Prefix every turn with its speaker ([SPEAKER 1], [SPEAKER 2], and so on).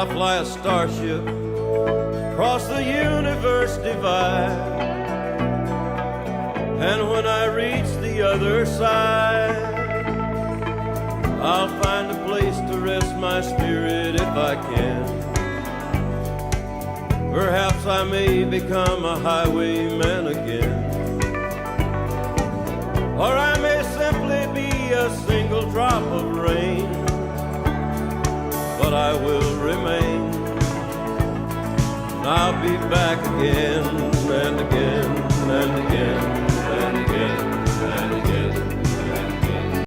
[SPEAKER 1] I'll fly a starship across the universe divide, and when I reach the other side, I'll find a place to rest my spirit if I can. Perhaps I may become a highwayman again, or I may simply be a single drop of rain, but I will remain, and I'll be back again.